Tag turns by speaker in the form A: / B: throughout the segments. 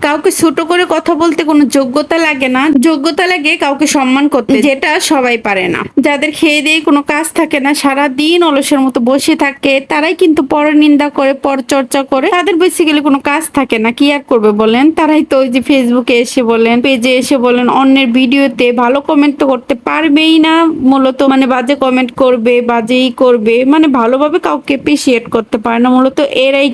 A: কাউকে ছোট করে কথা বলতে কোনো যোগ্যতা লাগে না, যোগ্যতা লাগে কাউকে সম্মান করতে, যেটা সবাই পারে না। যাদের খেয়ে দিয়ে কোনো কাজ থাকে না, সারা দিন অলসের মতো বসে থাকে, তারাই কিন্তু পরনিন্দা করে, পরচর্চা করে। তাদের বেসিক্যালি কোনো কাজ থাকে না, কি আর করবে বলেন? তারাই তো ওই যে ফেসবুকে এসে বলেন, পেজে এসে বলেন, অন্যের ভিডিওতে ভালো কমেন্ট তো করতে পারবেই না, মূলত মানে বাজে কমেন্ট করবে, বাজেই করবে, মানে ভালোভাবে কাউকে এপ্রিসিয়েট করতে পারে না। মূলত এরাই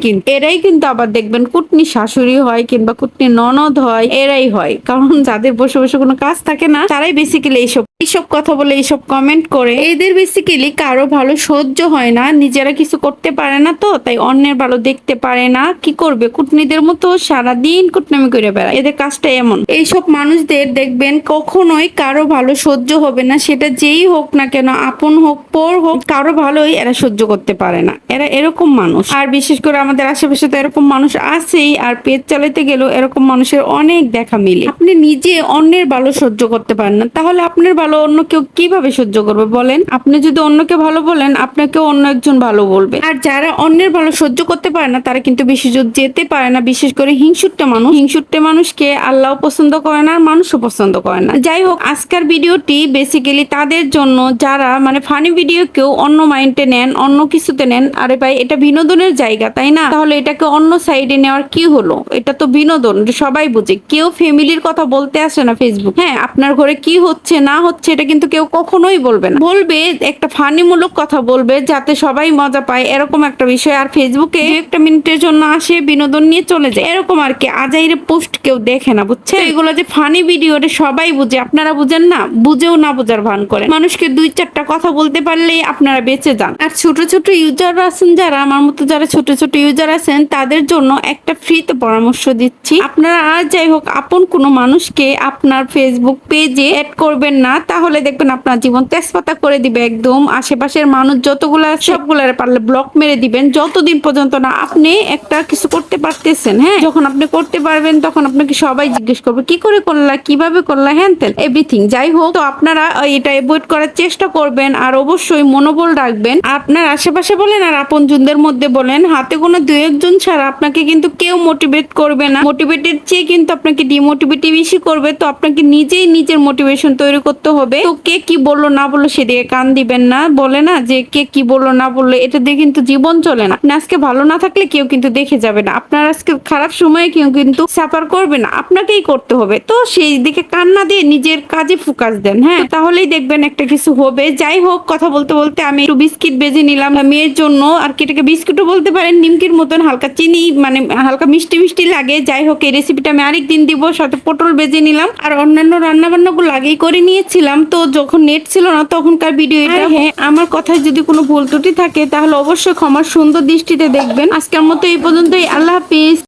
A: কিন্তু আবার দেখবেন কুটনি শাশুড়ি হয় কিংবা কুটনি ননদ হয়, এরাই হয়। কারণ যাদের বসে বসে কোনো কাজ থাকে না, তারাই বেসিক্যালি এইসব কথা বলে, এইসব কমেন্ট করে। এদের বেসিক্যালি কারো ভালো সহ্য হয় না, নিজেরা কিছু করতে পারে না, তো তাই অন্যের ভালো দেখতে পারে না। কি করবে, কুটনিদের মতো সারাদিন কুটনামি করে বেড়ায়। এদের কাজটা এমন। এইসব মানুষদের দেখবেন কখনোই কারো ভালো সহ্য হবে না, সেটা যেই হোক না কেন, আপন হোক পর হোক, কারো ভালোই এরা সহ্য করতে পারে না। এরা এরকম মানুষ। আর বিশেষ করে আমাদের আশেপাশে তো এরকম মানুষ আছেই, আর পেজ চালাতে গেলেও এরকম মানুষের অনেক দেখা মিলে। আপনি নিজে অন্যের ভালো সহ্য করতে পারেন না, তাহলে আপনার ভালো অন্য কেউ কিভাবে সহ্য করবে বলেন? আপনি যদি অন্যকে ভালো বলেন, আপনাকে অন্য একজন ভালো বলবে। আর যারা অন্যের ভালো সহ্য করতে পারে না, তারা কিন্তু বেশি দূর যেতে পারে না। বিশেষ করে হিংসুটে মানুষকে আল্লাহ পছন্দ করে না, আর মানুষও পছন্দ করে না। যাই হোক, আজকের ভিডিওটি বেসিক্যালি তাদের জন্য যারা মানে ফানি ভিডিও কেউ অন্য মাইন্ডে নেন, অন্য কিছুতে নেন। আরে ভাই, এটা বিনোদনের জায়গা, তাই না? তাহলে এটাকে অন্য সাইডে নেওয়ার কি হলো? এটা তো বিনোদন, সবাই বুঝে। কেউ ফ্যামিলির কথা বলতে আসে না ফেসবুক। হ্যাঁ, আপনার ঘরে কি হচ্ছে না হচ্ছে এটা কিন্তু কেউ কখনোই বলবে না। বলবে একটা ফানিমূলক কথা বলবে, যাতে সবাই মজা পায়, এরকম একটা বিষয়। আর ফেসবুকে একটা মিনিটের জন্য আসে, বিনোদন নিয়ে চলে যায়, এরকম আর কি। আজাইরে পোস্ট কেউ দেখে না, বুঝছে? এগুলো যে ফানি ভিডিও, সবাই বুঝে, আপনারা বুঝেন না। বুঝেও না বুঝার ভান করে। মানুষকে দুই চারটা কথা বলতে পারলেই আপনারা বেঁচে যান। আর ছোট ছোট ইউজার আছেন যারা, আমার মতো যারা ছোট ছোট ইউজার আছেন, তাদের জন্য একটা ফ্রিতে পরামর্শ দিচ্ছি। আপনারা আর যাই হোক আপন কোনো মানুষকে আপনার ফেসবুক পেজে অ্যাড করবেন না, তাহলে দেখবেন আপনার জীবন তেজপাতা করে দিবে একদম। আশেপাশের মানুষ যতগুলো সবগুলার পারলে ব্লক মেরে দিবেন, যতদিন পর্যন্ত না আপনি একটা কিছু করতে পারতেছেন। হ্যাঁ, যখন আপনি করতে পারবেন, তখন আপনাকে সবাই জিজ্ঞেস করবে কি করে করলা, কিভাবে করলা, হ্যান তেন এভরিথিং। যাই হোক, তো আপনারা এটা অ্যাভয়েড করার চেষ্টা করবেন। আর অবশ্যই মনোবল রাখবেন। আপনার আশেপাশে বলেন আর আপনজনদের মধ্যে বলেন, হাতে কোনো দুই একজন ছাড়া আপনাকে কিন্তু কেউ মোটিভেট করবে না। মোটিভেটের চেয়ে কিন্তু আপনাকে ডিমোটিভেটিভ বেশি করবে। তো আপনাকে নিজেই নিজের মোটিভেশন তৈরি করতে হবে। তো কে কি বললো না বললো সেদিকে কান দিবেন না। বলে না যে কে কি বললো না বললো, এটা দিয়ে কিন্তু জীবন চলে না। আপনি আজকে ভালো না থাকলে কেউ কিন্তু দেখে যাবে না। আপনার আজকে খারাপ সময়ে কেউ কিন্তু সাফার করবে না, আপনাকেই করতে হবে। তো সেই দিকে কান না দিয়ে নিজের কাজে ফোকাস দেন। হ্যাঁ, তাহলেই দেখবেন একটা কিছু হবে। যাই হোক, কথা বলতে বলতে আমি একটু বিস্কিট বেজে নিলাম মেয়ের জন্য। আর কি, এটাকে বিস্কুটও বলতে পারেন, নিমকির মতন হালকা চিনি, মানে হালকা মিষ্টি মিষ্টি লাগে। যাই হোক, এই রেসিপিটা আমি আরেকদিন দিব। সাথে পটল বেজে নিলাম, আর অন্যান্য রান্না বান্নাগুলো আগেই করে নিয়েছিলাম। তো যখন নেট ছিল না তখনকার ভিডিও এটা। হ্যাঁ, আমার কথায় যদি কোনো ভুল ত্রুটি থাকে তাহলে অবশ্যই ক্ষমার সুন্দর দৃষ্টিতে দেখবেন। আজকের মতো এই পর্যন্তই। আল্লাহ হাফিজ।